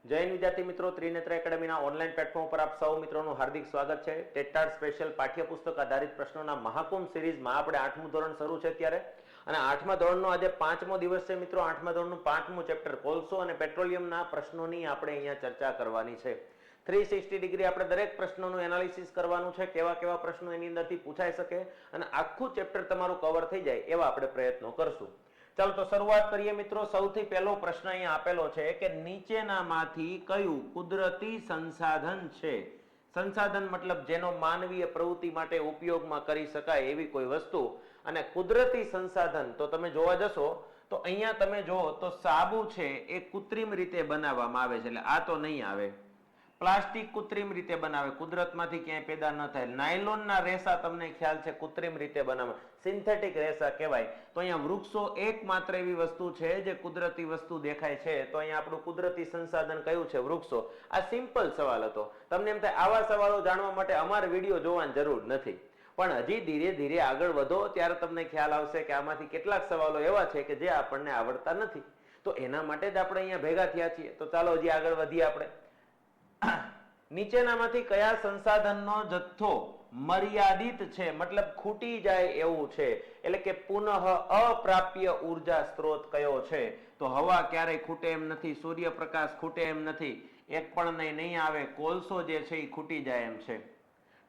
જૈન વિદ્યાર્થી મિત્રો, Trinetra એકેડમીના online platform પર આપ સૌ મિત્રોનું હાર્દિક સ્વાગત છે। ટેટાર સ્પેશિયલ પાઠ્યપુસ્તક આધારિત પ્રશ્નોના મહાકુંભ સિરીઝમાં આપણે 8મું ધોરણ શરૂ છે ત્યારે, અને 8મા ધોરણનો આજે 5મો દિવસ છે મિત્રો। 8મા ધોરણનું 5મું ચેપ્ટર કોલસો અને પેટ્રોલિયમના પ્રશ્નોની આપણે અહીંયા ચર્ચા કરવાની છે। 360 ડિગ્રી આપણે દરેક પ્રશ્નોનું એનાલિસિસ કરવાનું છે, કેવા કેવા પ્રશ્નો એની અંદરથી પૂછાઈ શકે અને આખું ચેપ્ટર તમારું કવર થઈ જાય એવા આપણે પ્રયત્નો કરશું। ચાલો તો શરૂઆત કરીએ મિત્રો। સૌથી પહેલો પ્રશ્ન અહીંયા આપેલો છે કે નીચેનામાંથી કયું કુદરતી સંસાધન છે? સંસાધન મતલબ જેનો માનવીય પ્રવૃત્તિ માટે ઉપયોગમાં કરી શકાય એવી કોઈ વસ્તુ, અને કુદરતી સંસાધન તો તમે જોવા જશો તો અહીંયા તમે જો તો સાબુ છે એ કૃત્રિમ રીતે બનાવવામાં આવે છે, એટલે આ તો નહીં આવે। પ્લાસ્ટિક કૃત્રિમ રીતે બનાવે, કુદરતમાંથી ક્યાંય પેદા ન થાય। નાયલોનના રેસા તમને ખ્યાલ છે કૃત્રિમ રીતે બનાવે, સિન્થેટિક રેસા કહેવાય। તો અહીંયા વૃક્ષો એકમાત્ર એવી વસ્તુ છે જે કુદરતી વસ્તુ દેખાય છે, તો અહીંયા આપણું કુદરતી સંસાધન કયું છે? વૃક્ષો। આ સિમ્પલ સવાલ હતો। તમને એમ થાય આવા સવાલો જાણવા માટે અમારે વિડીયો જોવાની જરૂર નથી, પણ હજી ધીરે ધીરે આગળ વધો ત્યારે તમને ખ્યાલ આવશે કે આમાંથી કેટલાક સવાલો એવા છે કે જે આપણને આવડતા નથી, તો એના માટે જ આપણે અહીંયા ભેગા થયા છીએ। તો ચાલો હજી આગળ વધીએ આપણે। નીચેનામાંથી કયા સંસાધનનો જથ્થો મર્યાદિત છે, મતલબ ખૂટી જાય એવું છે, એટલે કે પુનઃ અપ્રાપ્ય ઉર્જા સ્ત્રોત કયો છે? તો હવા ક્યારેય ખૂટે એમ નથી, સૂર્યપ્રકાશ ખૂટે એમ નથી, એક પણ નહીં આવે, કોલસો જે છે એ ખૂટી જાય એમ છે।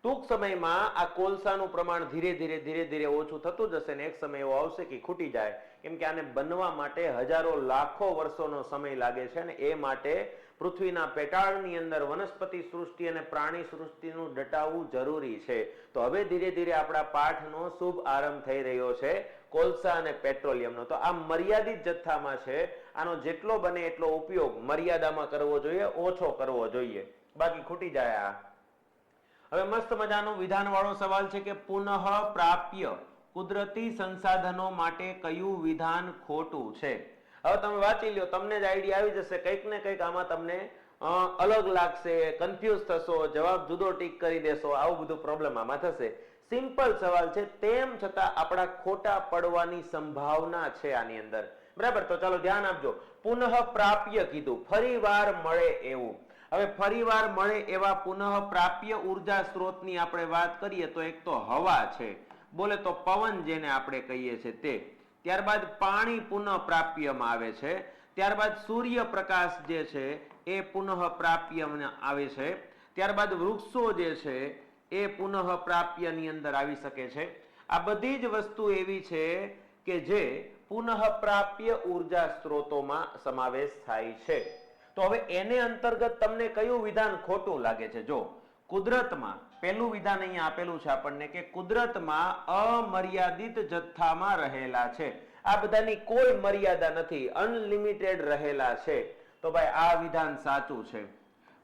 ટૂંક સમયમાં આ કોલસાનું પ્રમાણ ધીરે ધીરે ઓછું થતું જશે ને એક સમય એવો આવશે કે ખૂટી જાય, કેમ કે આને બનવા માટે હજારો લાખો વર્ષોનો સમય લાગે છે, અને એ માટે પૃથ્વીના પેટાળની અંદર વનસ્પતિ સૃષ્ટિ અને પ્રાણી સૃષ્ટિનું દટાવવું જરૂરી છે। તો હવે ધીરે ધીરે આપણા પાઠનો શુભ આરંભ થઈ રહ્યો છે કોલસા અને પેટ્રોલિયમનો। તો આ મર્યાદિત જથ્થામાં છે, આનો જેટલો બને એટલો ઉપયોગ મર્યાદામાં કરવો જોઈએ, ઓછો કરવો જોઈએ, બાકી ખૂટી જાય આ। હવે મસ્ત મજાનો વિધાન વાળો સવાલ છે કે પુનઃ પ્રાપ્ય કુદરતી સંસાધનો માટે કયું વિધાન ખોટું છે? હવે તમે વાંચી લ્યો, તમને જ આઈડિયા આવી જશે, કંઈક ને કંઈક આમાં તમને અલગ લાગશે, કન્ફ્યુઝ થશો, જવાબ જુદો ટીક કરી દેશો, આવું બધું પ્રોબ્લેમ આમાં થશે। સિમ્પલ સવાલ છે, તેમ છતાં આપણા ખોટા પડવાની સંભાવના છે આની અંદર, બરાબર? તો ચાલો ધ્યાન આપજો। પુનઃ પ્રાપ્ય કીધું, ફરીવાર મળે એવું। હવે ફરીવાર મળે એવા પુનઃ પ્રાપ્ય ઉર્જા સ્ત્રોતની આપણે વાત કરીએ તો એક તો હવા છે, બોલે તો પવન જેને આપણે કહીએ છીએ તે, ત્યારબાદ પાણી પુનઃ પ્રાપ્યમાં આવે છે, ત્યારબાદ સૂર્યપ્રકાશ જે છે એ પુનઃ પ્રાપ્યમાં આવે છે, ત્યારબાદ વૃક્ષો જે છે એ પુનઃ પ્રાપ્યની અંદર આવી શકે છે। આ બધી જ વસ્તુ એવી છે કે જે પુનઃ પ્રાપ્ય ઉર્જા સ્ત્રોતોમાં સમાવેશ થાય છે। તો હવે એને અંતર્ગત તમને કયું વિધાન ખોટું લાગે છે? જો કુદરતમાં પહેલું વિધાન અહીંયા આપેલું છે આપણને કે કુદરતમાં અમર્યાદિત જથ્થામાં રહેલા છે, આ બધાની કોઈ મર્યાદા નથી, અનલિમિટેડ રહેલા છે, તો ભાઈ આ વિધાન સાચું છે।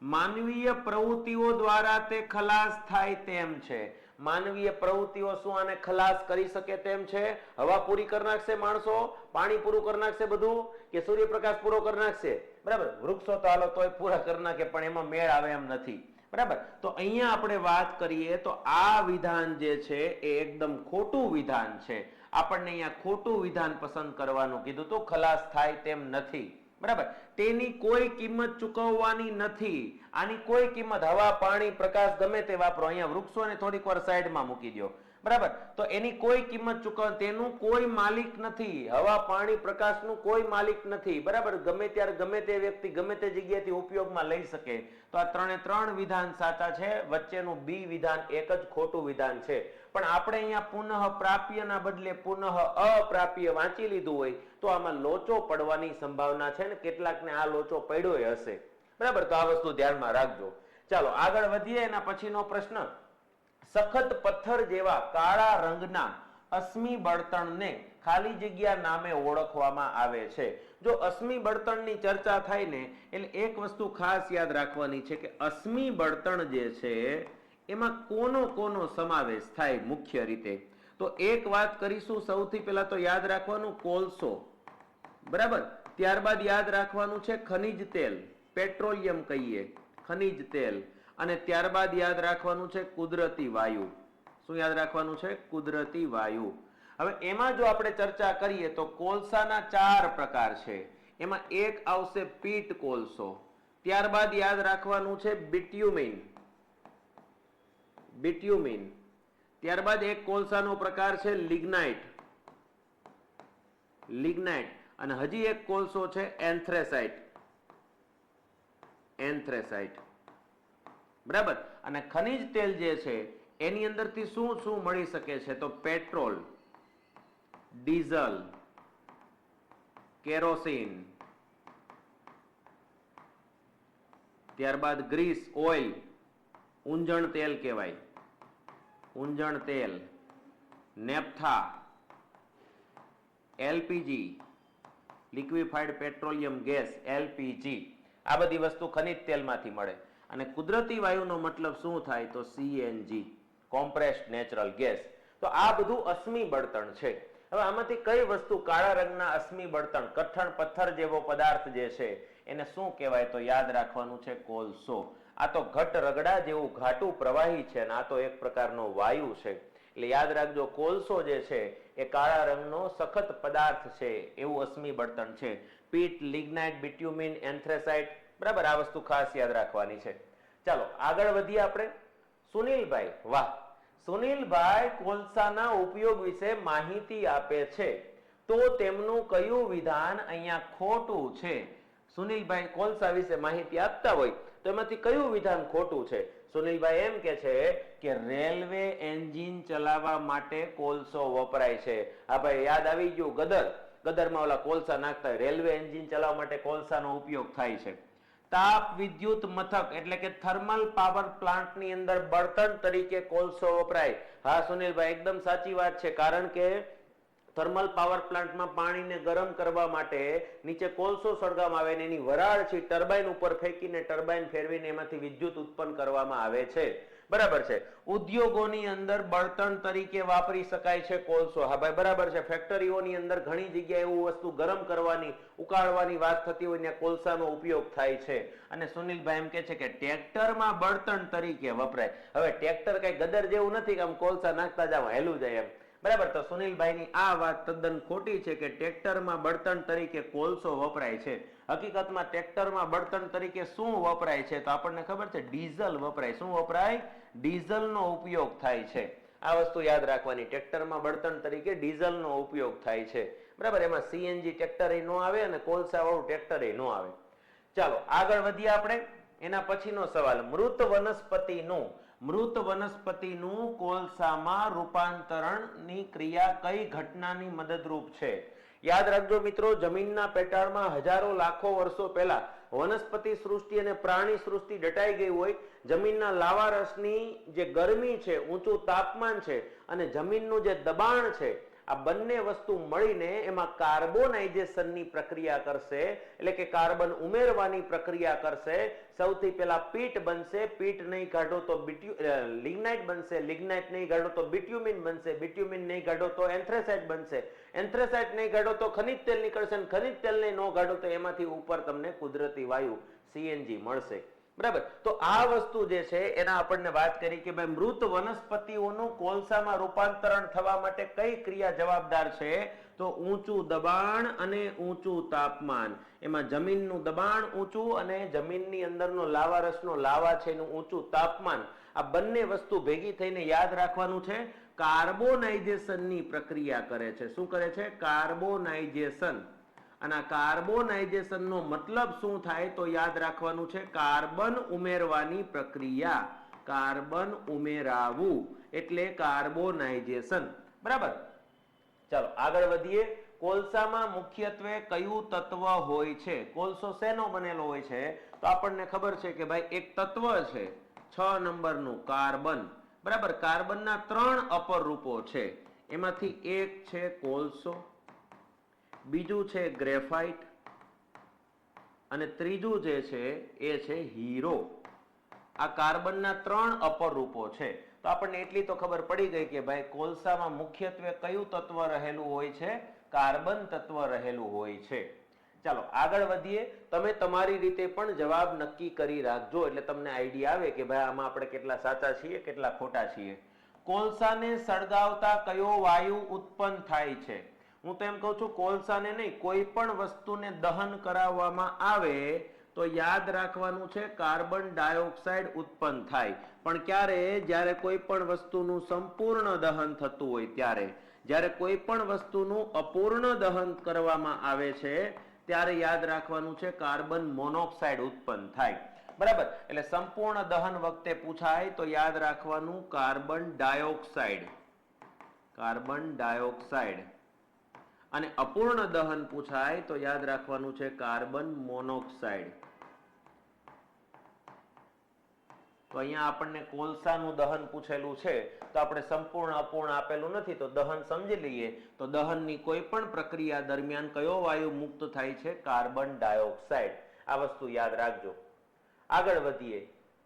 માનવીય પ્રવૃત્તિઓ દ્વારા તે ખલાસ થાય તેમ છે, માનવીય પ્રવૃત્તિઓ શું આને ખલાસ કરી શકે તેમ છે? હવા પૂરી કરી નાખશે માણસો, પાણી પૂરું કરી નાખશે બધું, કે સૂર્યપ્રકાશ પૂરો કરી નાખશે? બરાબર, વૃક્ષો તો હાલો તોય પૂરા કરી નાખે, પણ એમાં મેળ આવે એમ નથી, બરાબર? તો અહીંયા આપણે વાત કરીએ તો આ વિધાન જે છે એ એકદમ ખોટું વિધાન છે। આપણને અહીંયા ખોટું વિધાન પસંદ કરવાનું કીધું તો ખલાસ થાય તેમ નથી, બરાબર? તેની કોઈ કિંમત ચૂકવવાની નથી, આની કોઈ કિંમત, હવા પાણી પ્રકાશ ગમે તે વાપરો, અહીંયા વૃક્ષોને થોડીક વાર સાઈડમાં મૂકી દો, બરાબર? તો એની કોઈ કિંમત ચૂકવ, તેનું કોઈ માલિક નથી, હવા પાણી પ્રકાશનું કોઈ માલિક નથી, બરાબર? ગમે ત્યારે ગમે તે વ્યક્તિ ગમે તે જગ્યાએથી ઉપયોગમાં લઈ શકે। તો આ ત્રણે ત્રણ વિધાન સાચા છે, વચ્ચેનું બી વિધાન એક જ ખોટું વિધાન છે। પણ આપણે અહીંયા પુનઃ પ્રાપ્યના બદલે પુનઃ અપ્રાપ્ય વાંચી લીધું હોય તો આમાં લોચો પડવાની સંભાવના છે, ને કેટલાકને આ લોચો પડ્યો હશે, બરાબર? તો આ વસ્તુ ધ્યાનમાં રાખજો। ચાલો આગળ વધીએ। એના પછીનો પ્રશ્ન, સખત પથ્થર જેવા કાળા રંગના અશ્મિ બળતણને ખાલી જગ્યા નામે ઓળખવામાં આવે છે। જો અશ્મિ બળતણની ચર્ચા થાય ને એટલે એક વસ્તુ ખાસ યાદ રાખવાની છે કે અશ્મિ બળતણ જે છે એમાં કોનો સમાવેશ થાય મુખ્ય રીતે? તો એક વાત કરીશું, સૌથી પહેલા તો યાદ રાખવાનું કોલસો, બરાબર? ત્યારબાદ યાદ રાખવાનું છે ખનિજ તેલ, પેટ્રોલિયમ કહીએ, ખનિજ તેલ, અને ત્યારબાદ યાદ રાખવાનું છે કુદરતી વાયુ। શું યાદ રાખવાનું છે? કુદરતી વાયુ। હવે એમાં જો આપણે ચર્ચા કરીએ તો કોલસાના 4 પ્રકાર છે, એમાં એક આવશે પીટ કોલસો, ત્યારબાદ યાદ રાખવાનું છે બિટ્યુમિન. બિટ્યુમિન. ત્યારબાદ એક કોલસાનો પ્રકાર છે લિગ્નાઇટ. લિગ્નાઇટ. અને હજી એક કોલસો છે એન્થ્રેસાઇટ. એન્થ્રેસાઇટ. બરાબર. અને ખનિજ તેલ જે છે એની અંદરથી શું શું મળી શકે છે? તો પેટ્રોલ, ડીઝલ, કેરોસીન, ત્યારબાદ ગ્રીસ, ઓઇલ, ઊંજણ તેલ કહેવાય, ઊંજણ તેલ, નેપ્થા, LPG, liquefied petroleum gas, LPG. આ બધી વસ્તુ ખનિજ તેલમાંથી મળે. અને કુદરતી વાયુનો મતલબ શું થાય? તો સીએનજી, કોમ્પ્રેસ્ડ નેચરલ ગેસ. તો આ બધું અશ્મિ બળતણ છે. હવે આમાંથી કઈ વસ્તુ કાળા રંગના અશ્મિ બળતણ, કઠણ પથ્થર જેવો પદાર્થ જે છે એને શું કહેવાય? તો યાદ રાખવાનું છે કોલસો. આ તો ઘટ રગડા જેવું ઘાટું પ્રવાહી છે અને આ તો એક પ્રકારનો વાયુ છે. એટલે યાદ રાખજો, કોલસો જે છે એ કાળા રંગનો સખત પદાર્થ છે, એવું અશ્મિ બળતણ છે. Peat, lignite, bitumen, anthracite. બરાબર, આ વસ્તુ ખાસ યાદ રાખવાની છે. ચાલો આગળ વધીએ આપણે. સુનિલભાઈ, વાહ, સુનિલભાઈ કોલસાના ઉપયોગ વિશે માહિતી આપે છે. તો તેમનું કયું વિધાન અહીંયા ખોટું છે? સુનિલભાઈ કોલસા વિશે માહિતી આપતા હોય તો એમાંથી કયું વિધાન ખોટું છે? સુનિલભાઈ એમ કે છે કે રેલવે એન્જિન ચલાવવા માટે કોલસો વપરાય છે. હા ભાઈ, યાદ આવી ગયું, ગદર. ગદરમાં ઓલા કોલસા નાખતા હોય. રેલવે એન્જિન ચલાવવા માટે કોલસાનો ઉપયોગ થાય છે. તાપ વિદ્યુત મથક એટલે કે થર્મલ પાવર પ્લાન્ટની અંદર બળતણ તરીકે કોલસો વપરાય. હા સુનિલભાઈ, એકદમ સાચી વાત છે. કારણ કે થર્મલ પાવર પ્લાન્ટમાં પાણીને ગરમ કરવા માટે નીચે કોલસો સળગાવવામાં આવે ને એની વરાળ છે ટર્બાઇન ઉપર ફેંકીને ટર્બાઇન ફેરવીને એમાંથી વિદ્યુત ઉત્પન્ન કરવામાં આવે છે. બરાબર છે. ઉદ્યોગોની અંદર બળતણ તરીકે વાપરી શકાય છે કોલસો. હા ભાઈ બરાબર છે. ફેક્ટરીઓની અંદર ઘણી જગ્યાએ એવું વસ્તુ ગરમ કરવાની, ઉકાળવાની વાત થતી હોય ત્યાં કોલસાનો ઉપયોગ થાય છે. અને સુનિલભાઈ એમ કે છે કે ટ્રેક્ટરમાં બળતણ તરીકે વપરાય. હવે ટ્રેક્ટર કઈ ગદર જેવું નથી કે આમ કોલસા નાખતા જાવ હેલું જાય એમ. બરાબર. તો સુનિલભાઈની આ વાત તદ્દન ખોટી છે કે ટ્રેક્ટરમાં બળતણ તરીકે કોલસો વપરાય છે. હકીકતમાં ટ્રેક્ટરમાં બળતણ તરીકે શું વપરાય છે? તો આપણને ખબર છે, ડીઝલ વપરાય. શું વપરાય? ડીઝલનો ઉપયોગ થાય છે. આ વસ્તુ યાદ રાખવાની. ટ્રેક્ટરમાં બળતણ તરીકે ડીઝલનો ઉપયોગ થાય છે. બરાબર. એમાં સીએનજી ટ્રેક્ટર નો આવે અને કોલસા વાળું ટ્રેક્ટર નો આવે. ચાલો આગળ વધીએ આપણે. એના પછીનો સવાલ, મૃત વનસ્પતિનું કોલસામાં રૂપાંતરણની ક્રિયા કઈ ઘટનાની મદદરૂપ છે? યાદ રાખજો મિત્રો, જમીનના પેટાળમાં હજારો લાખો વર્ષો પહેલા વનસ્પતિ સૃષ્ટિ અને પ્રાણી સૃષ્ટિ દટાઈ ગઈ હોય. જમીનના લાવારસની જે ગરમી છે, ઊંચું તાપમાન છે અને જમીનનું જે દબાણ છે, આ બંને વસ્તુ મળીને એમાં કાર્બોનાઇઝેશનની પ્રક્રિયા કરશે. એટલે કે કાર્બન ઉમેરવાની પ્રક્રિયા કરશે. સૌથી પહેલા પીટ બનશે. પીટ નહીં કાઢો તો લિગ્નાઇટ બનશે. લિગ્નાઇટ નહીં કાઢો તો બિટ્યુમિન બનશે. બિટ્યુમિન નહીં કાઢો તો એન્થ્રેસાઇટ બનશે. એન્થ્રેસાઇટ નહીં કાઢો તો ખનિજ તેલ નીકળશે. ખનિજ તેલને ન કાઢો તો એમાંથી ઉપર તમને કુદરતી વાયુ સીએનજી મળશે. બરાબર. તો આ વસ્તુ જે છે એના આપણને વાત કરી કે ભાઈ મૃત વનસ્પતિઓનું કોલસામાં રૂપાંતરણ થવા માટે કઈ ક્રિયા જવાબદાર છે? તો ઊંચું દબાણ અને ઊંચું તાપમાન. એમાં જમીનનું દબાણ ઊંચું અને જમીનની અંદરનો લાવારસનો લાવા છે એનું ઊંચું તાપમાન. આ બંને વસ્તુ ભેગી થઈને યાદ રાખવાનું છે કાર્બોનાઇઝેશનની પ્રક્રિયા કરે છે. શું કરે છે? કાર્બોનાઇઝેશન. અને કાર્બોનાઇઝેશનનો મતલબ શું થાય? તો યાદ રાખવાનું છે કાર્બન ઉમેરવાની પ્રક્રિયા. કાર્બન ઉમેરાવું એટલે કાર્બોનાઇઝેશન. બરાબર. ચાલો આગળ વધીએ. કોલસામાં મુખ્યત્વે કયું તત્વ હોય છે? કોલસો શેનો બનેલો હોય છે? તો આપણને ખબર છે કે ભાઈ એક તત્વ છે 6 નંબરનું કાર્બન. બરાબર. કાર્બનના 3 અપર રૂપો છે. એમાંથી એક છે કોલસો, બીજું છે ગ્રેફાઇટ અને ત્રીજું જે છે એ છે હીરો. આ કાર્બનના 3 અપર રૂપો છે. તો આપણને એટલી તો ખબર પડી ગઈ કે ભાઈ કોલસામાં મુખ્યત્વે કયું તત્વ રહેલું હોય છે? કાર્બન તત્વ રહેલું હોય છે. ચાલો આગળ વધીએ. તમે તમારી રીતે પણ જવાબ નક્કી કરી રાખજો એટલે તમને આઈડિયા આવે કે ભાઈ આમાં આપણે કેટલા સાચા છીએ, કેટલા ખોટા છીએ. કોલસાને સળગાવતા કયો વાયુ ઉત્પન્ન થાય છે? હું તો એમ કહું છું કોલસાને નહીં, કોઈ પણ વસ્તુને દહન કરાવવામાં આવે તો યાદ રાખવાનું છે કાર્બન ડાયોક્સાઇડ ઉત્પન્ન થાય. પણ ક્યારે? જ્યારે કોઈ પણ વસ્તુનું સંપૂર્ણ દહન થતું હોય ત્યારે. જ્યારે કોઈ પણ વસ્તુનું અપૂર્ણ દહન કરવામાં આવે છે ત્યારે યાદ રાખવાનું છે કાર્બન મોનોક્સાઇડ ઉત્પન્ન થાય. બરાબર, એટલે સંપૂર્ણ દહન વખતે પૂછાય તો યાદ રાખવાનું કાર્બન ડાયોક્સાઇડ, કાર્બન ડાયોક્સાઇડ. અને અપૂર્ણ દહન પૂછાય તો યાદ રાખવાનું છે કાર્બન મોનોક્સાઇડ. તો અહીંયા આપણને કોલસાનું દહન પૂછેલું છે તો આપણે સંપૂર્ણ અપૂર્ણ આપેલું નથી તો દહન સમજી લઈએ. તો દહનની કોઈ પણ પ્રક્રિયા દરમિયાન કયો વાયુ મુક્ત થાય છે? Carbon dioxide. આ વસ્તુ યાદ રાખજો. આગળ વધીએ.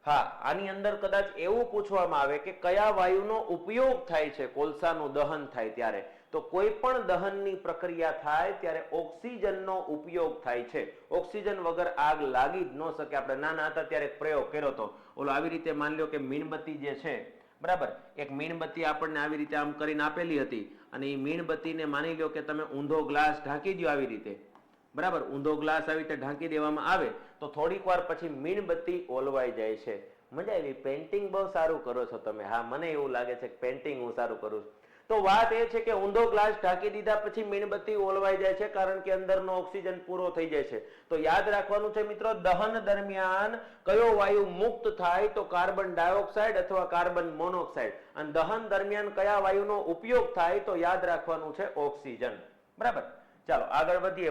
હા, આની અંદર કદાચ એવું પૂછવામાં આવે કે કયા વાયુનો ઉપયોગ થાય છે કોલસાનું દહન થાય ત્યારે, તો કોઈ પણ દહનની પ્રક્રિયા થાય ત્યારે ઓક્સિજનનો ઉપયોગ થાય છે. ઓક્સિજન વગર આગ લાગી જ ન શકે. આપણે નાના હતા ત્યારે પ્રયોગ કર્યો હતો. ઓલો આવી રીતે માની લો કે મીણબત્તી જે છે, બરાબર, એક મીણબત્તી આપણને આવી રીતે આમ કરીને આપેલી હતી અને એ મીણબત્તીને માની લો કે તમે ઊંધો ગ્લાસ ઢાંકી દો આવી રીતે, બરાબર, ઊંધો ગ્લાસ આવી રીતે ઢાંકી દેવામાં આવે તો થોડીક વાર પછી મીણબત્તી ઓલવાઈ જાય છે. મજા આવી. પેન્ટિંગ બહુ સારું કરો છો તમે. હા, મને એવું લાગે છે કે પેન્ટિંગ હું સારું કરું છું. તો વાત એ છે કે ઊંધો ગ્લાસ ઢાંકી દીધા પછી મીણબત્તી ઓલવાઈ જાય છે કારણ કે અંદરનો ઓક્સિજન પૂરો થઈ જાય છે. તો યાદ રાખવાનું છે મિત્રો, દહન દરમિયાન કયો વાયુ મુક્ત થાય? તો કાર્બન ડાયોક્સાઇડ અથવા કાર્બન મોનોક્સાઇડ. અને દહન દરમિયાન કયા વાયુનો ઉપયોગ થાય? તો યાદ રાખવાનું છે ઓક્સિજન. બરાબર, ચાલો આગળ વધીએ.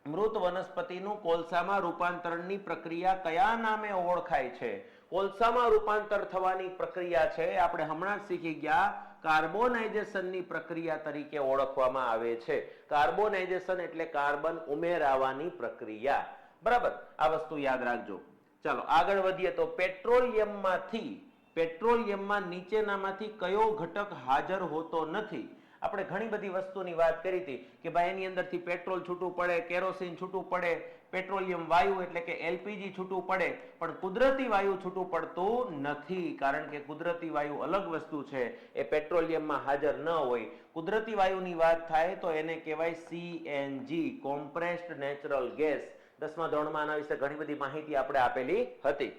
મૃત વનસ્પતિનું કોલસામાં રૂપાંતરણની પ્રક્રિયા કયા નામે ઓળખાય છે? કોલસામાં રૂપાંતર થવાની પ્રક્રિયા છે આપણે હમણાં જ શીખી ગયા, કાર્બોનાઇઝેશનની પ્રક્રિયા તરીકે ઓળખવામાં આવે છે. કાર્બોનાઇઝેશન એટલે કાર્બન ઉમેરાવાની પ્રક્રિયા. બરાબર, આ વસ્તુ યાદ રાખજો. ચાલો આગળ વધીએ. તો પેટ્રોલિયમમાં નીચેનામાંથી કયો ઘટક હાજર હોતો નથી? આપણે ઘણી બધી વસ્તુની વાત કરી હતી કે ભાઈ એની અંદરથી પેટ્રોલ છૂટું પડે, કેરોસીન છૂટું પડે, પેટ્રોલિયમ વાયુ એટલે કે એલપીજી છૂટું પડે, પણ કુદરતી વાયુ છૂટું પડતું નથી. કારણ કે કુદરતી વાયુ અલગ વસ્તુ છે, એ પેટ્રોલિયમમાં હાજર ન હોય. કુદરતી વાયુની વાત થાય તો એને કહેવાય સીએનજી, કોમ્પ્રેસ્ડ નેચરલ ગેસ. 10મા ધોરણમાં આના વિશે ઘણી બધી માહિતી આપણે આપેલી હતી.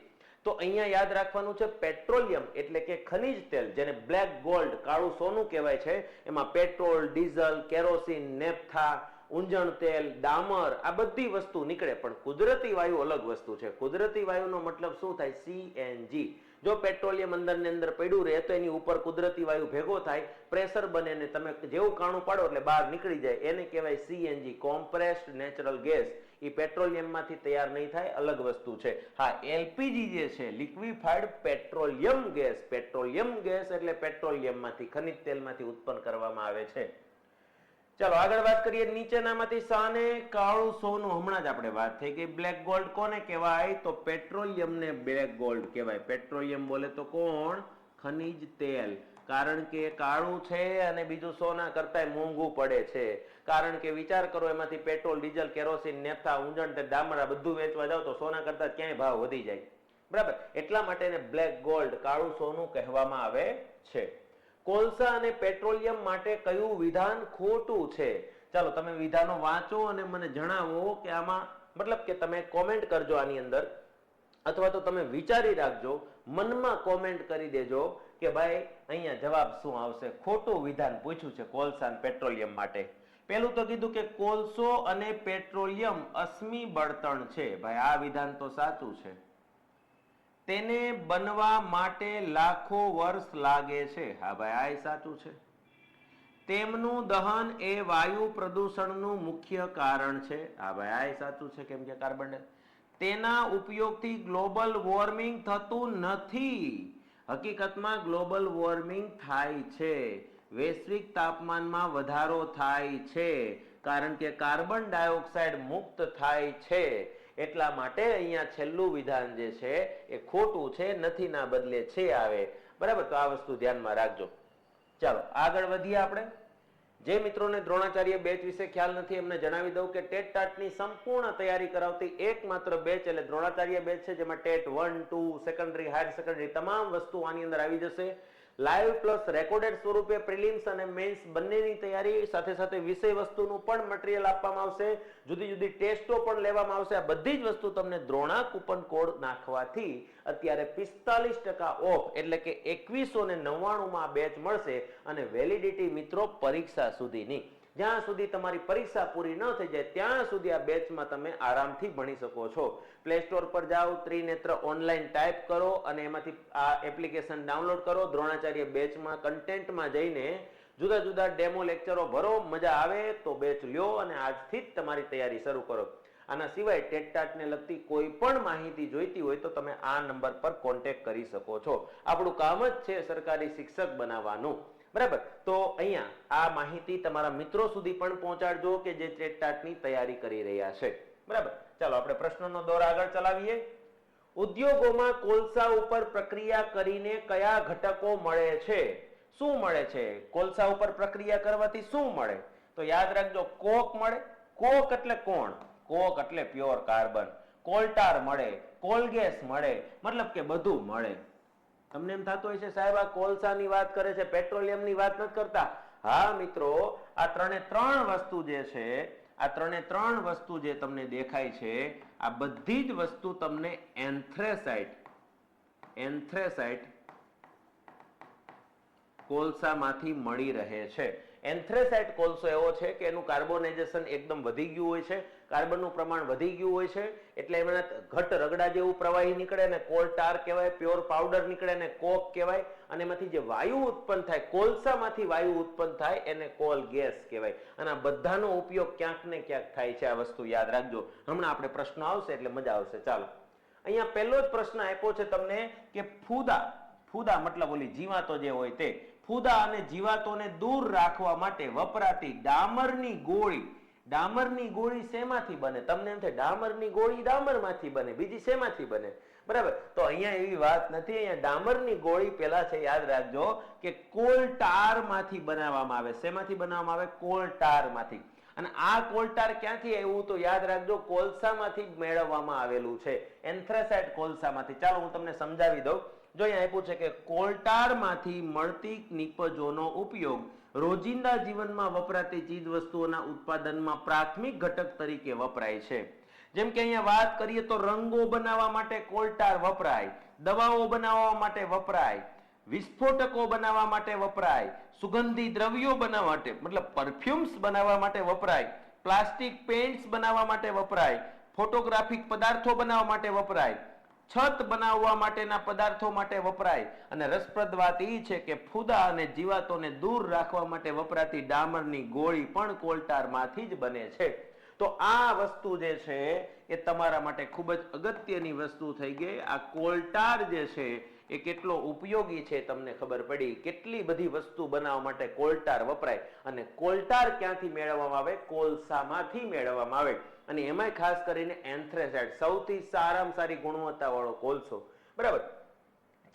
તો અહીંયા યાદ રાખવાનું છે પેટ્રોલિયમ એટલે કે ખનિજ તેલ, જેને બ્લેક ગોલ્ડ, કાળું સોનું કહેવાય છે. એમાં પેટ્રોલ, ડીઝલ, કેરોસીન, નેપ્થા, ઊંજણ તેલ, ડામર, આ બધી વસ્તુ નીકળે. પણ કુદરતી વાયુ અલગ વસ્તુ છે. કુદરતી વાયુનો મતલબ શું થાય? સીએનજી. જો પેટ્રોલિયમ અંદર પડ્યું રહે તો એની ઉપર કુદરતી વાયુ ભેગો થાય, પ્રેશર બને ને તમે જેવું કાણું પાડો એટલે બહાર નીકળી જાય. એને કહેવાય સીએનજી, કોમ્પ્રેસ્ડ નેચરલ ગેસ. એ પેટ્રોલિયમમાંથી તૈયાર નહીં થાય, અલગ વસ્તુ છે. હા, એલપીજી જે છે, liquefied petroleum gas. Petroleum gas એટલે પેટ્રોલિયમમાંથી, ખનિજ તેલમાંથી ઉત્પન્ન કરવામાં આવે છે. ચાલો આગળ વાત કરીએ. નીચેનામાંથી શાને કાળું સોનું? હમણાં જ આપણે વાત થઈ ગઈ. બ્લેક ગોલ્ડ કોને કહેવાય? તો પેટ્રોલિયમને બ્લેક ગોલ્ડ કહેવાય. પેટ્રોલિયમ બોલે તો કોણ? ખનિજ તેલ. કારણ કે કાળું છે અને બીજું સોના કરતા મોંઘું પડે છે. કારણ કે વિચાર કરો, એમાંથી પેટ્રોલ, ડીઝલ, કેરોસીન, નેફથા, ઊંજણ તેલ, ડામર બધું વેચવા જાવ તો સોના કરતા ક્યાંય ભાવ વધી જાય. બરાબર, એટલા માટે એને બ્લેક ગોલ્ડ, કાળું સોનું કહેવામાં આવે છે. કોલસા અને પેટ્રોલિયમ માટે કયું વિધાન ખોટું છે? ચાલો તમે વિધાનો વાંચો અને મને જણાવો કે આમાં, મતલબ કે તમે કોમેન્ટ કરજો આની અંદર, અથવા તો તમે વિચારી રાખજો, મનમાં કોમેન્ટ કરી દેજો કે ભાઈ અહીંયા જવાબ શું આવશે. ખોટું વિધાન પૂછ્યું છે કોલસા અને પેટ્રોલિયમ માટે. પેલું તો કીધું કે કોલસો અને પેટ્રોલિયમ અશ્મિ બળતણ છે. ભાઈ આ વિધાન તો સાચું છે. તેને બનવા માટે લાખો વર્ષ લાગે છે. હા ભાઈ આ સાચું છે. તેમનું દહન એ વાયુ પ્રદૂષણનું મુખ્ય કારણ છે. હા ભાઈ આ સાચું છે, કેમ કે કાર્બન તેના ઉપયોગથી ગ્લોબલ વોર્મિંગ થતું નથી. હકીકતમાં ગ્લોબલ વોર્મિંગ થાય છે, વૈશ્વિક તાપમાનમાં વધારો થાય છે, કારણ કે કાર્બન ડાયોક્સાઇડ મુક્ત થાય છે. એટલા માટે અહીંયા છેલ્લું વિધાન જે છે એ ખોટું છે, નથી ના બદલે છે આવે. બરાબર, તો આ વસ્તુ ધ્યાનમાં રાખજો. ચાલો આગળ વધીએ આપણે. જે મિત્રોને દ્રોણાચાર્ય બેચ વિશે ખ્યાલ નથી એમને જણાવી દઉં કે ટેટ ટાટની સંપૂર્ણ તૈયારી કરાવતી એકમાત્ર બેચ એટલે દ્રોણાચાર્ય બેચ છે, જેમાં ટેટ 1, 2, સેકન્ડરી, હાયર સેકન્ડરી તમામ વસ્તુ આની અંદર આવી જશે. લાઈવ પ્લસ રેકોર્ડેડ સ્વરૂપે પ્રિલિમ્સ અને મેન્સ બંનેની તૈયારી સાથે સાથે વિષય વસ્તુનું પણ મટીરીયલ આપવામાં આવશે, જુદી જુદી ટેસ્ટો પણ લેવામાં આવશે. આ બધી જ વસ્તુ તમને દ્રોણા કૂપન કોડ નાખવાથી અત્યારે 45% ઓફ એટલે કે 2199 માં બેચ મળશે અને વેલિડિટી મિત્રો પરીક્ષા સુધીની. જ્યાં સુધી તમારી પરીક્ષા પૂરી ન થઈ જાય ત્યાં સુધી આ બેચમાં તમે આરામથી ભણી શકો છો. પ્લે સ્ટોર પર જાઓ, ત્રિનેત્ર ઓનલાઈન ટાઈપ કરો અને એમાંથી આ એપ્લિકેશન ડાઉનલોડ કરો. દ્રોણાચાર્ય બેચમાં કન્ટેન્ટમાં જઈને જુદા જુદા ડેમો લેક્ચરો ભરો, મજા આવે તો બેચ લ્યો અને આજથી જ તમારી તૈયારી શરૂ કરો. આના સિવાય ટેટ-ટાટને લગતી કોઈ પણ માહિતી જોઈતી હોય તો તમે આ નંબર પર કોન્ટેક્ટ કરી શકો છો. આપણું કામ જ છે સરકારી શિક્ષક બનાવવાનું. બરાબર, તો અહીંયા આ માહિતી તમારા મિત્રો સુધી પણ પહોંચાડજો કે જે ટેટ-ટાટની તૈયારી કરી રહ્યા છે. બરાબર, ચાલો આપણે પ્રશ્નનો દોર આગળ ચલાવીએ. ઉદ્યોગોમાં કોલસા ઉપર પ્રક્રિયા કરીને કયા ઘટકો મળે છે? શું મળે છે? કોલસા ઉપર પ્રક્રિયા કરવાથી શું મળે? તો યાદ રાખજો, કોક મળે. કોક એટલે કોણ? કોક એટલે પ્યોર કાર્બન. કોલટાર મળે, કોલગેસ મળે, મતલબ કે બધું મળે. તમને એમ થતું હોય છે સાહેબ આ કોલસાની વાત કરે છે, પેટ્રોલિયમની વાત નથી કરતા. હા મિત્રો, આ ત્રણ વસ્તુ જે છે, આ ત્રણ વસ્તુ જે તમને દેખાય છે, આ બધી જ વસ્તુ તમને એન્થ્રેસાઇટ કોલસામાંથી મળી રહે છે. એન્થ્રેસાઇટ કોલસો એવો છે કે એનું કાર્બોનાઇઝેશન એકદમ વધી ગયું હોય છે, કાર્બનનું પ્રમાણ વધી ગયું હોય છે, એટલે એમાં ઘટ રગડા જેવું પ્રવાહી નીકળે ને કોલ ટાર કહેવાય, પ્યોર પાવડર નીકળે ને કોક કહેવાય, અને એમાંથી જે વાયુ ઉત્પન્ન થાય, કોલસામાંથી વાયુ ઉત્પન્ન થાય એને કોલ ગેસ કહેવાય. અને આ બધાનો ઉપયોગ ક્યાંક ને ક્યાંક થાય છે. આ વસ્તુ યાદ રાખજો, હમણાં આપણે પ્રશ્ન આવશે એટલે મજા આવશે. ચાલો, અહીંયા પહેલો જ પ્રશ્ન આપ્યો છે તમને કે ફૂદા મતલબ ઓલી જીવાતો જે હોય તે, ફૂદા અને જીવાતોને દૂર રાખવા માટે વપરાતી ડામરની ગોળી શેમાંથી બને? તમને એમ થાય ડામરની ગોળી ડામરમાંથી બને, બીજી શેમાંથી બને? બરાબર, તો અહીંયા એવી વાત નથી. અહીંયા ડામરની ગોળી પેલા છે યાદ રાખજો કે કોલટારમાંથી બનાવવામાં આવે. શેમાંથી બનાવવામાં આવે? કોલટારમાંથી. અને આ કોલટાર ક્યાંથી આવ્યું તો યાદ રાખજો, કોલસામાંથી જ મેળવવામાં આવેલું છે, એન્થ્રેસાઇટ કોલસામાંથી. ચાલો હું તમને સમજાવી દઉં. જો અહીંયા આપ્યું છે કે કોલટારમાંથી મળતી નિપજોનો ઉપયોગ રોજિંદા જીવનમાં વપરાતી ચીજ વસ્તુઓના ઉત્પાદનમાં પ્રાથમિક ઘટક તરીકે વપરાય છે. જેમ કે અહીંયા વાત કરીએ તો રંગો બનાવવા માટે કોલટાર વપરાય, દવાઓ બનાવવા માટે વપરાય, વિસ્ફોટકો બનાવવા માટે વપરાય, સુગંધી દ્રવ્યો બનાવવા માટે મતલબ પરફ્યુમ્સ બનાવવા માટે વપરાય, પ્લાસ્ટિક પેઇન્ટ્સ બનાવવા માટે વપરાય, ફોટોગ્રાફિક પદાર્થો બનાવવા માટે વપરાય, છત બનાવવા માટેના પદાર્થો માટે વપરાય. અને રસપ્રદ વાત એ છે કે ફૂદા અને જીવાતોને દૂર રાખવા માટે વપરાતી ડામરની ગોળી પણ કોલટારમાંથી જ બને છે. તો આ વસ્તુ જે છે એ તમારા માટે ખૂબ જ અગત્યની વસ્તુ થઈ ગઈ. આ કોલટાર જે છે એ કેટલો ઉપયોગી છે તમને ખબર પડી. કેટલી બધી વસ્તુ બનાવવા માટે કોલટાર વપરાય. અને કોલટાર ક્યાંથી મેળવવામાં આવે? કોલસામાંથી મેળવવામાં આવે. અને એમાંય ખાસ કરીને એન્થ્રેસાઇટ, સૌથી સારામાં સારી ગુણવત્તા વાળો કોલસો. બરાબર,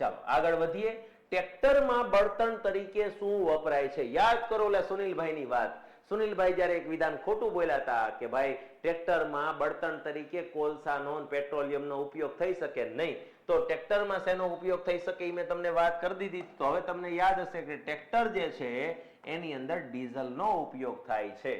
ચાલો આગળ વધીએ. ટ્રેક્ટરમાં બળતણ તરીકે શું વપરાય છે? યાદ કરો ઓલા સુનિલભાઈની વાત. સુનિલભાઈ જ્યારે એક વિધાન ખોટું બોલ્યા હતા કે ભાઈ ટ્રેક્ટરમાં બળતણ તરીકે કોલસાનો પેટ્રોલિયમનો ઉપયોગ થઈ શકે નહીં. તો ટ્રેક્ટરમાં શેનો ઉપયોગ થઈ શકે એ મેં તમને વાત કરી દીધી. તો હવે તમને યાદ હશે કે ટ્રેક્ટર જે છે એની અંદર ડીઝલનો ઉપયોગ થાય છે.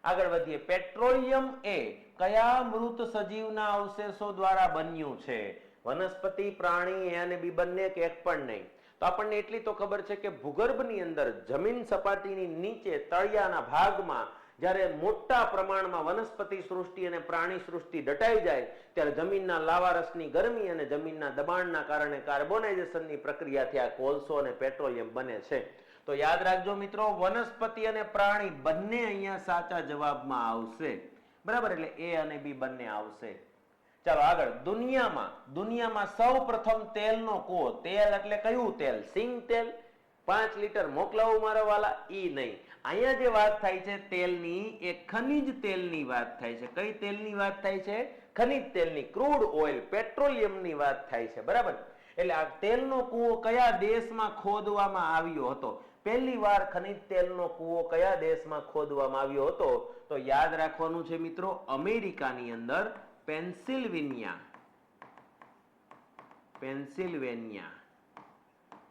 આગળ વધીએ. પેટ્રોલિયમ એ કયા મૃત સજીવના અવશેષો દ્વારા બન્યું છે? વનસ્પતિ, પ્રાણી અને બી બંને કે એક પણ નહીં? તો આપણને એટલી તો ખબર છે કે ભૂગર્ભની અંદર જમીન સપાટીની નીચે તળિયાના ભાગમાં જ્યારે મોટા પ્રમાણમાં વનસ્પતિ સૃષ્ટિ અને પ્રાણી સૃષ્ટિ દટાઈ જાય ત્યારે જમીનના લાવારસની ગરમી અને જમીનના દબાણના કારણે કાર્બોનાઇઝેશનની પ્રક્રિયાથી આ કોલસો અને પેટ્રોલિયમ બને છે. તો યાદ રાખજો મિત્રો, વનસ્પતિ અને પ્રાણી બંને અહીંયા સાચા જવાબમાં આવશે. બરાબર, એટલે એ અને બી બંને આવશે. ચાલો આગળ. દુનિયામાં સૌ પ્રથમ તેલનો કૂવો. તેલ એટલે કયું તેલ? સિંગ તેલ. 5 લીટર મોકલાવું મારા વાલા? ઈ નહીં. અહીંયા જે વાત થાય છે તેલની, એ ખનિજ તેલની વાત થાય છે. કઈ તેલની વાત થાય છે? ખનિજ તેલની, ક્રૂડ ઓઇલ, પેટ્રોલિયમની વાત થાય છે. બરાબર, એટલે આ તેલનો કૂવો કયા દેશમાં ખોદવામાં આવ્યો હતો? પહેલી વાર ખનિજ તેલનો કૂવો કયા દેશમાં ખોદવામાં આવ્યો હતો? તો યાદ રાખવાનું છે મિત્રો, અમેરિકાની અંદર પેન્સિલ્વેનિયા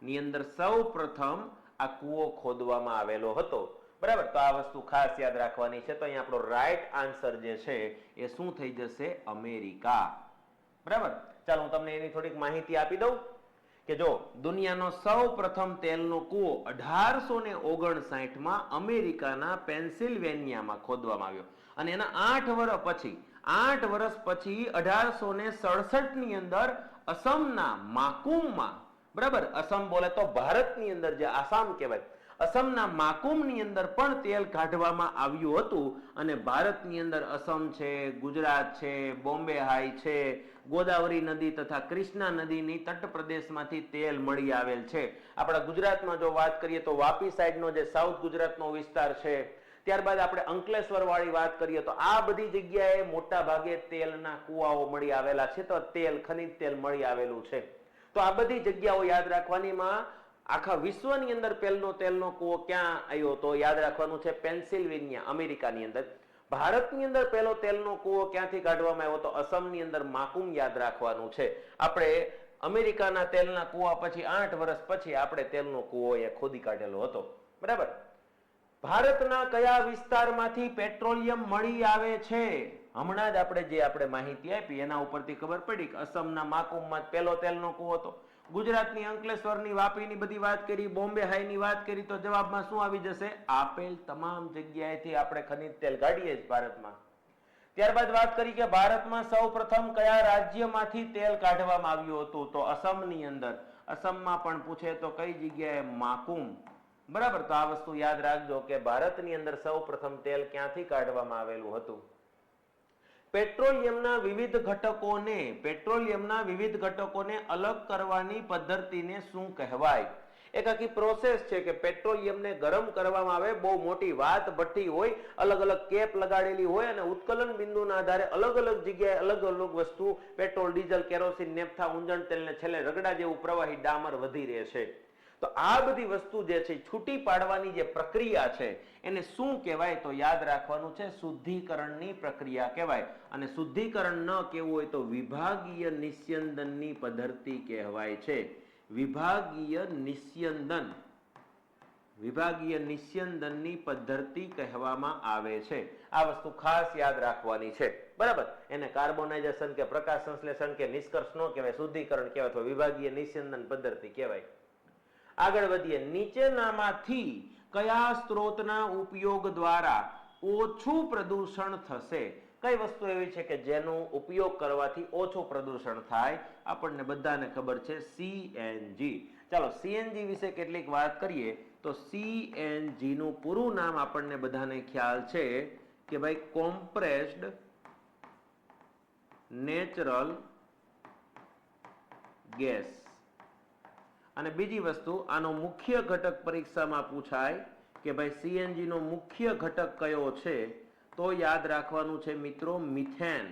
ની અંદર સૌ પ્રથમ આ કૂવો ખોદવામાં આવેલો હતો. બરાબર, તો આ વસ્તુ ખાસ યાદ રાખવાની છે. તો અહીંયા આપણો રાઈટ આન્સર જે છે એ શું થઈ જશે? અમેરિકા. બરાબર, ચાલો હું તમને એની થોડીક માહિતી આપી દઉં કે જો દુનિયાનો સૌ પ્રથમ તેલનો કૂવો 1859 માં અમેરિકાના પેન્સિલ્વેનિયામાં ખોદવામાં આવ્યો અને એના 8 વર્ષ પછી 1867 ની અંદર અસમના માકુમમાં, બરાબર, અસમ બોલે તો ભારતની અંદર જે આસામ કહેવાય, અસમના માકુમની અંદર પણ તેલ કાઢવામાં આવ્યું હતું અને ભારતની અંદર અસમ છે, ગુજરાત છે, બોમ્બે હાઈ છે, ગોદાવરી નદી તથા કૃષ્ણા નદીની તટ પ્રદેશમાંથી તેલ મળી આવેલ છે. આપણા ગુજરાતમાં જો વાત કરીએ તો વાપી સાઈડનો જે સાઉથ ગુજરાતનો વિસ્તાર છે, ત્યારબાદ આપણે અંકલેશ્વર વાળી વાત કરીએ તો આ બધી જગ્યાએ મોટા ભાગે તેલના કુવાઓ મળી આવેલા છે. તો તેલ, ખનિજ તેલ મળી આવેલું છે. તો આ બધી જગ્યાઓ યાદ રાખવાનીમાં આખા વિશ્વની અંદર પહેલો તેલનો કૂવો ક્યાં આવ્યો? તો યાદ રાખવાનું છે પેન્સિલ્વેનિયા, અમેરિકાની અંદર. ભારતની અંદર પહેલો તેલનો કૂવો ક્યાંથી કાઢવામાં આવ્યો? તો અસમની અંદર માકુમ યાદ રાખવાનું છે. આપણે અમેરિકાના તેલના કૂવા પછી 8 વર્ષ પછી આપણે તેલનો કૂવો એ ખોદી કાઢેલો હતો. બરાબર, ભારતના કયા વિસ્તારમાંથી પેટ્રોલિયમ મળી આવે છે? હમણાં જ આપણે માહિતી આપી એના ઉપરથી ખબર પડી કે અસમના માકુમમાં પહેલો તેલનો કૂવો હતો. ગુજરાતની અંકલેશ્વરની, વાપીની બધી વાત કરી, બોમ્બે હાઈની વાત કરી, તો જવાબમાં શું આવી જશે? આપેલ તમામ જગ્યાએથી આપણે ખનિજ તેલ કાઢીએ જ ભારતમાં. ત્યારબાદ વાત કરી કે ભારતમાં સૌ પ્રથમ કયા રાજ્યમાંથી તેલ કાઢવામાં આવ્યું હતું? તો અસમની અંદર. અસમમાં પણ પૂછે તો કઈ જગ્યાએ? માકુમ. બરાબર, તો આ વસ્તુ યાદ રાખજો કે ભારતની અંદર સૌ પ્રથમ તેલ ક્યાંથી કાઢવામાં આવેલું હતું. પેટ્રોલિયમના વિવિધ ઘટકોને અલગ કરવાની પદ્ધતિને શું કહેવાય? એક આખી પ્રોસેસ છે કે પેટ્રોલિયમને ગરમ કરવામાં આવે, બહુ મોટી વાત ભઠ્ઠી હોય, અલગ અલગ કેપ લગાડેલી હોય અને ઉત્કલન બિંદુના આધારે અલગ અલગ જગ્યાએ અલગ અલગ વસ્તુ, પેટ્રોલ, ડીઝલ, કેરોસીન, નેફથા, ઊંજણ તેલને છેલ્લે રગડા જેવું પ્રવાહી ડામર વધી રહે છે. તો આ બધી વસ્તુ જે છે છૂટી પાડવાની જે પ્રક્રિયા છે એને શું કહેવાય? તો યાદ રાખવાનું છે શુદ્ધિકરણની પ્રક્રિયા કહેવાય. અને શુદ્ધિકરણ ન કહેવું હોય તો વિભાગીય નિસ્યંદનની પદ્ધતિ કહેવાય છે. વિભાગીય નિસ્યંદનની પદ્ધતિ કહેવામાં આવે છે. આ વસ્તુ ખાસ યાદ રાખવાની છે. બરાબર, એને કાર્બોનાઇઝેશન કે પ્રકાશ સંશ્લેષણ કે નિષ્કર્ષ ન કહેવાય, શુદ્ધિકરણ કહેવાય, તો વિભાગીય નિસ્યંદન પદ્ધતિ કહેવાય. આગળ વધીએ. નીચેનામાંથી કયા સ્ત્રોતના ઉપયોગ દ્વારા ઓછું પ્રદૂષણ થશે? કઈ વસ્તુ એવી છે કે જેનો ઉપયોગ કરવાથી ઓછું પ્રદૂષણ થાય? આપણને બધાને ખબર છે સીએનજી. ચાલો સીએનજી વિશે કેટલીક વાત કરીએ તો સીએનજી નું પૂરું નામ આપણને બધાને ખ્યાલ છે કે ભાઈ કોમ્પ્રેસ્ડ નેચરલ ગેસ. અને બીજી વસ્તુ, આનો મુખ્ય ઘટક પરીક્ષામાં પૂછાય કે ભાઈ સીએનજી નો મુખ્ય ઘટક કયો છે? તો યાદ રાખવાનું છે મિત્રો મિથેન.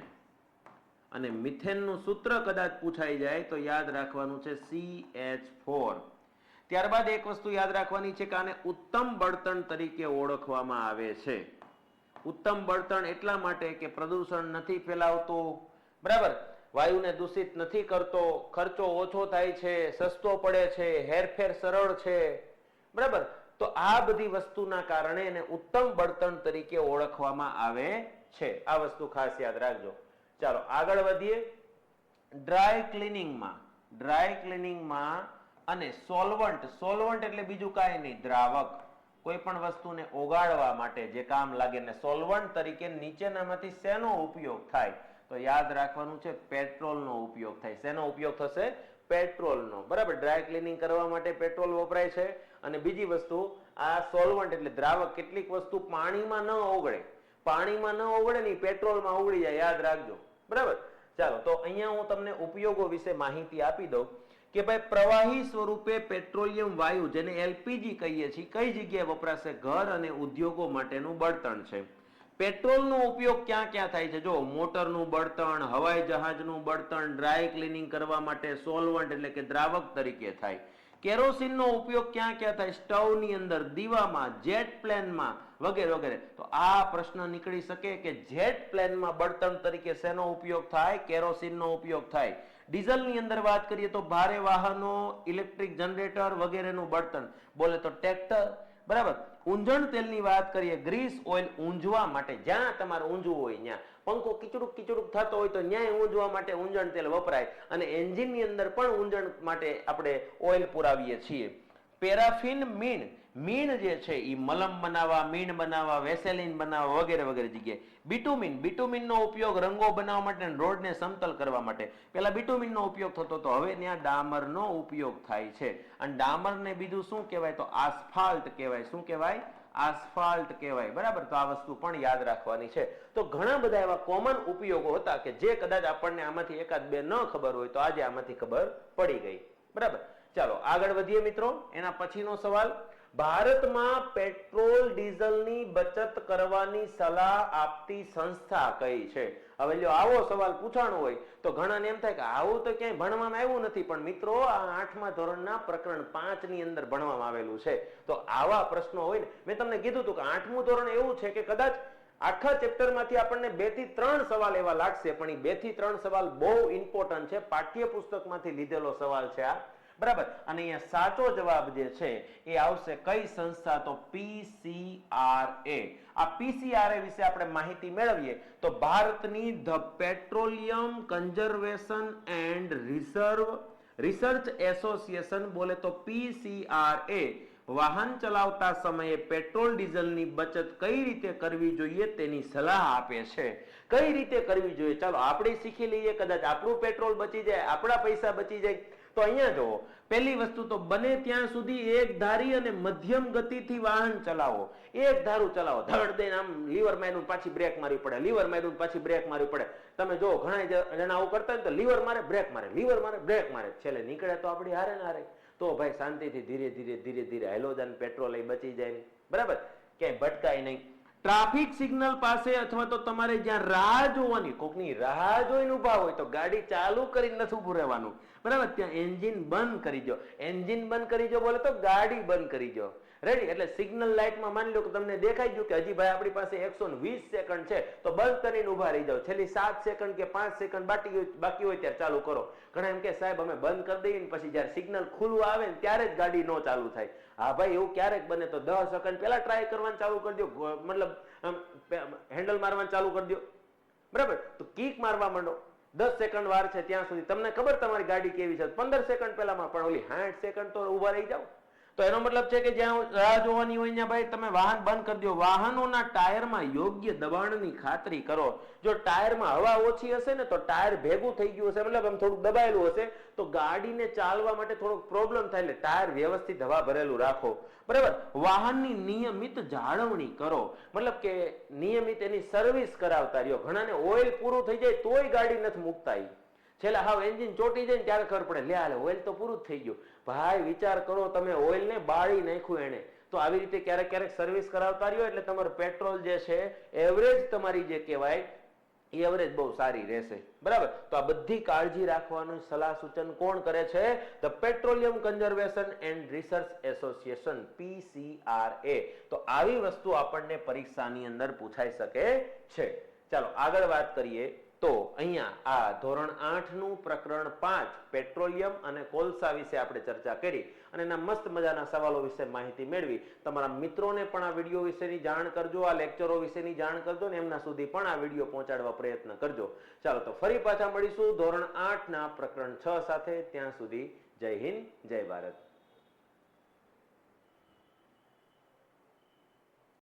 અને મિથેનનું સૂત્ર કદાચ પૂછાઈ જાય તો યાદ રાખવાનું છે CH4. ત્યારબાદ એક વસ્તુ યાદ રાખવાની છે કે આને ઉત્તમ બળતણ તરીકે ઓળખવામાં આવે છે. ઉત્તમ બળતણ એટલા માટે કે પ્રદૂષણ નથી ફેલાવતો, બરાબર, વાયુને દૂષિત નથી કરતો, ખર્ચો ઓછો થાય છે, સસ્તો પડે છે, હેરફેર સરળ છે. બરાબર, તો આ બધી વસ્તુના કારણે એને ઉત્તમ બળતણ તરીકે ઓળખવામાં આવે છે. આ વસ્તુ ખાસ યાદ રાખજો. ચાલો આગળ વધીએ. ડ્રાય ક્લિનિંગમાં અને સોલ્વન્ટ એટલે બીજું કાંઈ નહીં, દ્રાવક. કોઈ પણ વસ્તુને ઓગાળવા માટે જે કામ લાગે ને સોલ્વન્ટ તરીકે નીચેનામાંથી શેનો ઉપયોગ થાય? તો યાદ રાખવાનું છે પેટ્રોલનો ઉપયોગ થાય. શેનો ઉપયોગ થશે? પેટ્રોલનો. બરાબર, ડ્રાય ક્લિનિંગ કરવા માટે પેટ્રોલ વપરાય છે. અને બીજી વસ્તુ, આ સોલ્વન્ટ એટલે દ્રાવક, કેટલીક વસ્તુ પાણીમાં ન ઓગળે ને પેટ્રોલમાં ઓગળી જાય, યાદ રાખજો. બરાબર, ચાલો તો અહીંયા હું તમને ઉપયોગો વિશે માહિતી આપી દઉં કે ભાઈ પ્રવાહી સ્વરૂપે પેટ્રોલિયમ વાયુ, જેને એલપીજી કહીએ છીએ, કઈ જગ્યાએ વપરાશે? ઘર અને ઉદ્યોગો માટેનું બળતણ છે. પેટ્રોલનો ઉપયોગ ક્યાં ક્યાં થાય છે? જો મોટરનું બળતણ, હવાઈ જહાજનું બળતણ, ડ્રાય ક્લિનિંગ કરવા માટે સોલ્વન્ટ એટલે કે દ્રાવક તરીકે થાય. કેરોસીનનો ઉપયોગ ક્યાં ક્યાં થાય? સ્ટવની અંદર, દીવામાં, જેટ પ્લેનમાં વગેરે વગેરે. તો આ પ્રશ્ન નીકળી શકે કે જેટ પ્લેનમાં બળતણ તરીકે શેનો ઉપયોગ થાય? કેરોસીનનો ઉપયોગ થાય. ડીઝલની અંદર વાત કરીએ તો ભારે વાહનો, ઇલેક્ટ્રિક જનરેટર વગેરેનું બળતણ, બોલે તો ટ્રેક્ટર, બરાબર. ઊંજણ તેલની વાત કરીએ, ગ્રીસ ઓઇલ ઊંજવા માટે, જ્યાં તમારે ઊંજવું હોય ત્યાં, પંખો કિચડુક કિચડુક થતો હોય તો ન્યાય ઊંજવા માટે ઊંજણ તેલ વપરાય, અને એન્જિનની અંદર પણ ઊંજણ માટે આપણે ઓઇલ પુરાવીએ છીએ. પેરાફિન, મીણ, મીણ જે છે એ મલમ બનાવવા, મીણ બનાવવા, વેસેલિન બનાવવા વગેરે વગેરે જગ્યાએ. બિટુમિન, બિટુમિનનો ઉપયોગ રંગો બનાવવા માટે અને રોડને સમતલ કરવા માટે. પહેલા બિટુમિનનો ઉપયોગ થતો હતો, હવે ત્યાં ડામરનો ઉપયોગ થાય છે. અને ડામરને બીજું શું કહેવાય તો આસ્ફાલ્ટ કહેવાય. શું કહેવાય? આસ્ફાલ્ટ કહેવાય, બરાબર. તો આ વસ્તુ પણ યાદ રાખવાની છે. તો ઘણા બધા એવા કોમન ઉપયોગો હતા કે જે કદાચ આપણને આમાંથી એકાદ બે ન ખબર હોય તો આજે આમાંથી ખબર પડી ગઈ, બરાબર. ચાલો આગળ વધીએ મિત્રો. એના પછીનો સવાલ, ભારતમાં પેટ્રોલ ડીઝલની બચત કરવાની સલાહ આપતી સંસ્થા કઈ છે? હવે જો આવો સવાલ પૂછાણો હોય તો ઘણાને એમ થાય કે આવું તો ક્યાંય ભણવામાં આવ્યું નથી, પણ મિત્રો આ 8મા ધોરણના પ્રકરણ 5 ની અંદર ભણવામાં આવેલું છે. તો આવા પ્રશ્નો હોય ને, મેં તમને કીધું હતું કે 8મું ધોરણ એવું છે કે કદાચ આખા ચેપ્ટરમાંથી આપણને 2 થી 3 સવાલ એવા લાગશે, પણ એ 2 થી 3 સવાલ બહુ ઇમ્પોર્ટન્ટ છે, પાઠ્યપુસ્તકમાંથી લીધેલો સવાલ છે આ, બરાબર. અને અહીંયા સાચો જવાબ જે છે એ આવશે કઈ સંસ્થા તો PCRA. આ PCRA વિશે આપણે માહિતી મેળવીએ તો ભારતની the petroleum conservation and research association, બોલે તો PCRA, વાહન ચલાવતા સમયે પેટ્રોલ ડીઝલની બચત કઈ રીતે કરવી જોઈએ તેની સલાહ આપે છે. કઈ રીતે કરવી જોઈએ ચાલો આપણે શીખી લઈએ. કદાચ આપણું પેટ્રોલ બચી જાય, આપણા પૈસા બચી જાય. તો અહીંયા જુઓ, પહેલી વસ્તુ તો બને ત્યાં સુધી એક ધારી અને મધ્યમ ગતિથી વાહન ચલાવો. એક ધારું ચલાવો, ધડ દઈને આમ લીવર માર્યું પાછી બ્રેક મારવી પડે, લીવર માર્યું પાછી બ્રેક મારવી પડે. તમે જો ઘણા જણા આવું કરતા હોય તો લીવર મારે બ્રેક મારે, લીવર મારે બ્રેક મારે, છેલ્લે નીકળે તો આપણી હારે ને હારે. તો ભાઈ શાંતિથી ધીરે ધીરે ધીરે ધીરે હેલો જાન, પેટ્રોલ એ બચી જાય, બરાબર, ક્યાંય ભટકાય નહીં. ટ્રાફિક સિગ્નલ પાસે અથવા તો તમારે જ્યાં રાહ જોવાની, કોકની રાહ જોઈને ઉભા હોય તો ગાડી ચાલુ કરીને નથી ઉભું રહેવાનું, બરાબર. ત્યાં એન્જિન બંધ કરી દો. એન્જિન બંધ કરી દો બોલે તો ગાડી બંધ કરી દો, રેડી. એટલે સિગ્નલ લાઇટમાં માની લો કે તમને દેખાઈ ગયું કે હજી ભાઈ આપણી પાસે 120 સેકન્ડ છે, તો બંધ કરીને ઉભા રહી જાઓ. છેલ્લી 7 સેકન્ડ કે 5 સેકન્ડ બાકી હોય ત્યારે ચાલુ કરો. ઘણા એમ કે સાહેબ અમે બંધ કરી દઈએ ને પછી જયારે સિગ્નલ ખુલ્લું આવે ને ત્યારે જ ગાડી નો ચાલુ થાય. હા ભાઈ, એવું ક્યારેક બને તો 10 સેકન્ડ પહેલા ટ્રાય કરવાનું ચાલુ કરી દો, મતલબ હેન્ડલ મારવાનું ચાલુ કરી દો, બરાબર. તો કિક મારવા માંડો, 10 સેકન્ડ વાર છે ત્યાં સુધી. તમને ખબર તમારી ગાડી કેવી છે, 15 સેકન્ડ પહેલામાં પણ ઓલી 60 સેકન્ડ તો ઉભા રહી જાઓ. તો એનો મતલબ છે કે જ્યાં રાહ જોવાની હોય ત્યાં ભાઈ તમે વાહન બંધ કરી દો. વાહનોના ટાયરમાં યોગ્ય દબાણની ખાતરી કરો. જો ટાયરમાં હવા ઓછી હશે ને તો ટાયર ભેગું થઈ ગયું હશે, મતલબ આમ થોડુંક દબાયેલું હશે તો ગાડીને ચાલવા માટે થોડોક પ્રોબ્લેમ થાય. એટલે ટાયર વ્યવસ્થિત હવા ભરેલું રાખો, બરાબર. વાહનની નિયમિત જાળવણી કરો, મતલબ કે નિયમિત એની સર્વિસ કરાવતા રહ્યો. ઘણાને ઓઇલ પૂરું થઈ જાય તોય ગાડી નથી મૂકતા, છેલ્લા હાવ એન્જિન ચોટી જાય ને ત્યારે ખબર પડે લે હાલે ઓઇલ તો પૂરું જ થઈ ગયું. ભાઈ વિચાર કરો, તમે ઓઇલ ને બાળી નાખ્યું એને. તો આવી રીતે ક્યારેક ક્યારેક સર્વિસ કરાવતા રહ્યો એટલે તમારું પેટ્રોલ જે છે એવરેજ તમારી જે કહેવાય એ એવરેજ બહુ સારી રહેશે, બરાબર. તો આ બધી કાળજી રાખવાનું સલાહ સૂચન કોણ કરે છે? The petroleum conservation and research association, PCRA. તો આવી વસ્તુ આપણને પરીક્ષાની અંદર પૂછાઈ શકે છે. ચાલો આગળ વાત કરીએ. તો અહીંયા આ ધોરણ 8 નું પ્રકરણ 5 પેટ્રોલિયમ અને કોલસા વિશે આપણે ચર્ચા કરી અને એના મસ્ત મજાના સવાલો વિશે માહિતી મેળવી. તમારા મિત્રોને પણ આ વિડીયો વિશેની જાણ કરજો, આ લેક્ચરો વિશેની જાણ કરજો ને એમના સુધી પણ આ વિડીયો પહોંચાડવા પ્રયત્ન કરજો. ચાલો તો ફરી પાછા મળીશું ધોરણ 8 ના પ્રકરણ 6 સાથે. ત્યાં સુધી જય હિન્દ, જય ભારત.